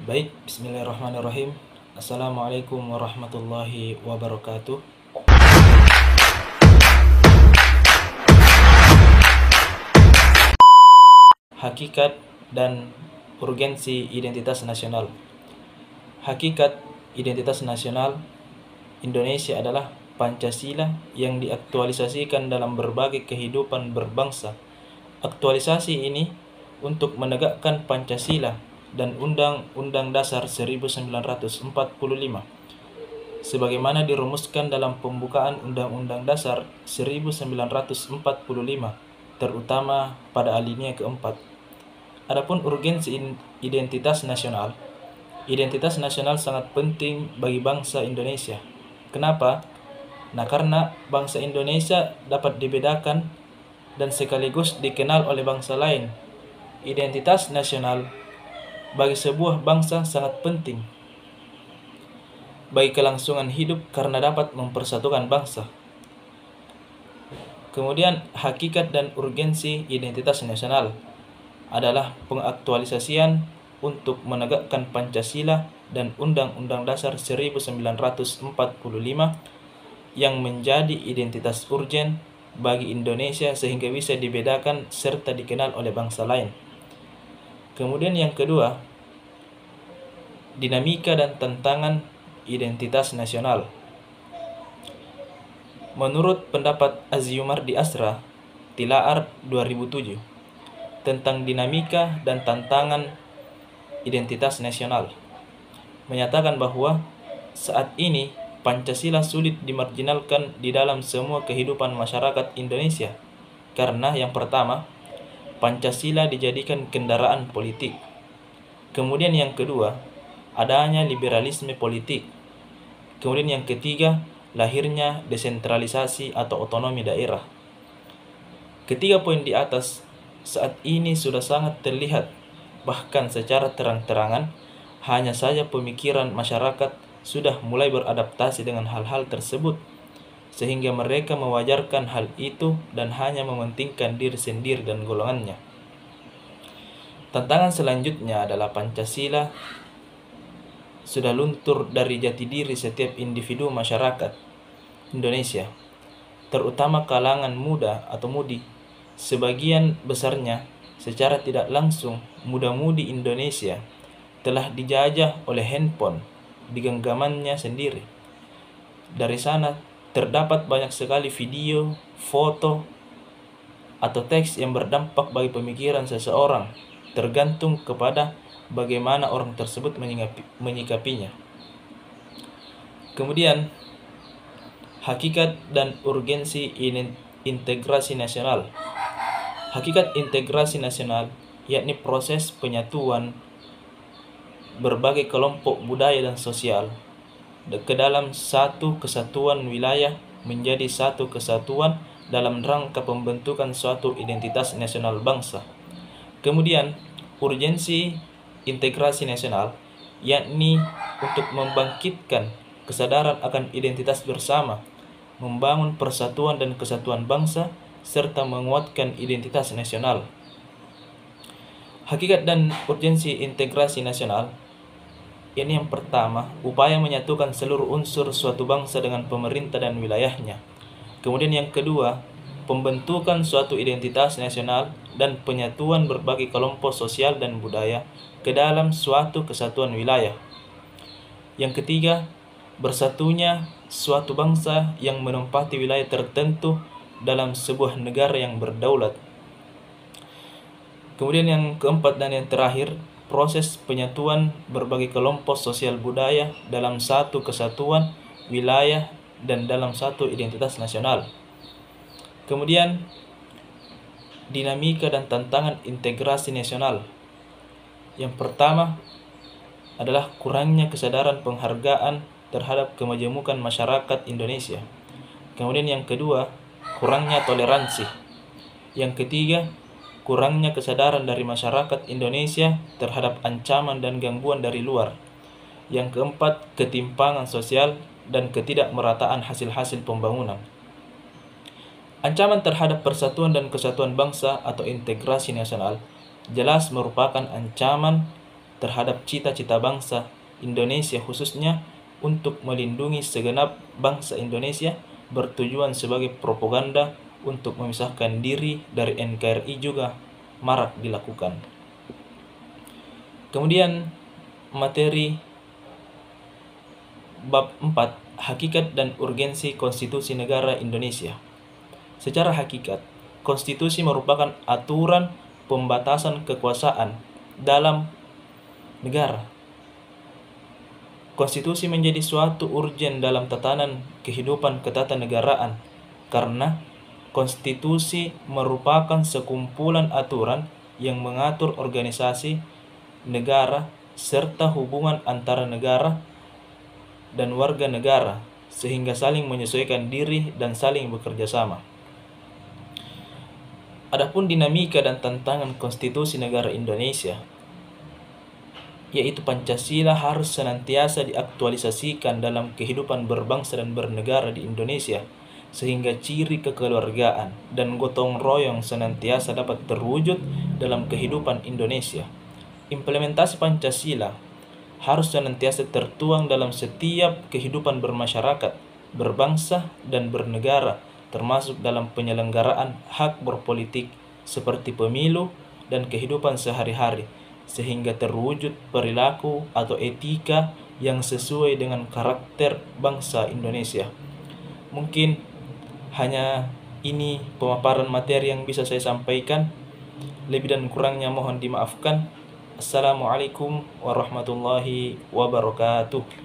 Baik, bismillahirrahmanirrahim. Assalamualaikum warahmatullahi wabarakatuh. Hakikat dan urgensi identitas nasional. Hakikat identitas nasional Indonesia adalah Pancasila yang diaktualisasikan dalam berbagai kehidupan berbangsa. Aktualisasi ini untuk menegakkan Pancasila dan Undang-Undang Dasar 1945 sebagaimana dirumuskan dalam pembukaan Undang-Undang Dasar 1945, terutama pada alinea keempat. Adapun urgensi identitas nasional sangat penting bagi bangsa Indonesia. Kenapa? Nah, karena bangsa Indonesia dapat dibedakan dan sekaligus dikenal oleh bangsa lain. Identitas nasional bagi sebuah bangsa sangat penting bagi kelangsungan hidup karena dapat mempersatukan bangsa. Kemudian, hakikat dan urgensi identitas nasional adalah pengaktualisasian untuk menegakkan Pancasila dan Undang-Undang Dasar 1945 yang menjadi identitas urgen bagi Indonesia sehingga bisa dibedakan serta dikenal oleh bangsa lain. Kemudian yang kedua, dinamika dan tantangan identitas nasional. Menurut pendapat Aziumardi Asra, Tilaar 2007, tentang dinamika dan tantangan identitas nasional, menyatakan bahwa saat ini Pancasila sulit dimarginalkan di dalam semua kehidupan masyarakat Indonesia karena yang pertama, Pancasila dijadikan kendaraan politik. Kemudian yang kedua, adanya liberalisme politik. Kemudian yang ketiga, lahirnya desentralisasi atau otonomi daerah. Ketiga poin di atas saat ini sudah sangat terlihat, bahkan secara terang-terangan, hanya saja pemikiran masyarakat sudah mulai beradaptasi dengan hal-hal tersebut, sehingga mereka mewajarkan hal itu dan hanya mementingkan diri sendiri dan golongannya. Tantangan selanjutnya adalah Pancasila sudah luntur dari jati diri setiap individu masyarakat Indonesia, terutama kalangan muda atau mudi. Sebagian besarnya secara tidak langsung muda-mudi Indonesia telah dijajah oleh handphone di genggamannya sendiri. Dari sana terdapat banyak sekali video, foto, atau teks yang berdampak bagi pemikiran seseorang, tergantung kepada bagaimana orang tersebut menyikapinya. Kemudian, hakikat dan urgensi integrasi nasional. Hakikat integrasi nasional yakni proses penyatuan berbagai kelompok budaya dan sosial ke dalam satu kesatuan wilayah menjadi satu kesatuan dalam rangka pembentukan suatu identitas nasional bangsa. Kemudian, urgensi integrasi nasional yakni untuk membangkitkan kesadaran akan identitas bersama, membangun persatuan dan kesatuan bangsa, serta menguatkan identitas nasional. Hakikat dan urgensi integrasi nasional ini yang pertama, upaya menyatukan seluruh unsur suatu bangsa dengan pemerintah dan wilayahnya. Kemudian yang kedua, pembentukan suatu identitas nasional dan penyatuan berbagai kelompok sosial dan budaya ke dalam suatu kesatuan wilayah. Yang ketiga, bersatunya suatu bangsa yang menempati wilayah tertentu dalam sebuah negara yang berdaulat. Kemudian yang keempat dan yang terakhir, proses penyatuan berbagai kelompok sosial budaya dalam satu kesatuan wilayah dan dalam satu identitas nasional. Kemudian, dinamika dan tantangan integrasi nasional. Yang pertama adalah kurangnya kesadaran penghargaan terhadap kemajemukan masyarakat Indonesia. Kemudian yang kedua, kurangnya toleransi. Yang ketiga, kurangnya kesadaran dari masyarakat Indonesia terhadap ancaman dan gangguan dari luar. Yang keempat, ketimpangan sosial dan ketidakmerataan hasil-hasil pembangunan. Ancaman terhadap persatuan dan kesatuan bangsa atau integrasi nasional jelas merupakan ancaman terhadap cita-cita bangsa Indonesia, khususnya untuk melindungi segenap bangsa Indonesia, bertujuan sebagai propaganda untuk memisahkan diri dari NKRI juga marak dilakukan. Kemudian materi bab 4, hakikat dan urgensi konstitusi negara Indonesia. Secara hakikat, konstitusi merupakan aturan pembatasan kekuasaan dalam negara. Konstitusi menjadi suatu urgen dalam tatanan kehidupan ketatanegaraan karena konstitusi merupakan sekumpulan aturan yang mengatur organisasi negara serta hubungan antara negara dan warga negara sehingga saling menyesuaikan diri dan saling bekerja sama. Adapun dinamika dan tantangan konstitusi negara Indonesia, yaitu Pancasila harus senantiasa diaktualisasikan dalam kehidupan berbangsa dan bernegara di Indonesia, sehingga ciri kekeluargaan dan gotong royong senantiasa dapat terwujud dalam kehidupan Indonesia. Implementasi Pancasila harus senantiasa tertuang dalam setiap kehidupan bermasyarakat, berbangsa, dan bernegara, termasuk dalam penyelenggaraan hak berpolitik seperti pemilu dan kehidupan sehari-hari, sehingga terwujud perilaku atau etika yang sesuai dengan karakter bangsa Indonesia. Mungkin hanya ini pemaparan materi yang bisa saya sampaikan. Lebih dan kurangnya mohon dimaafkan. Assalamualaikum warahmatullahi wabarakatuh.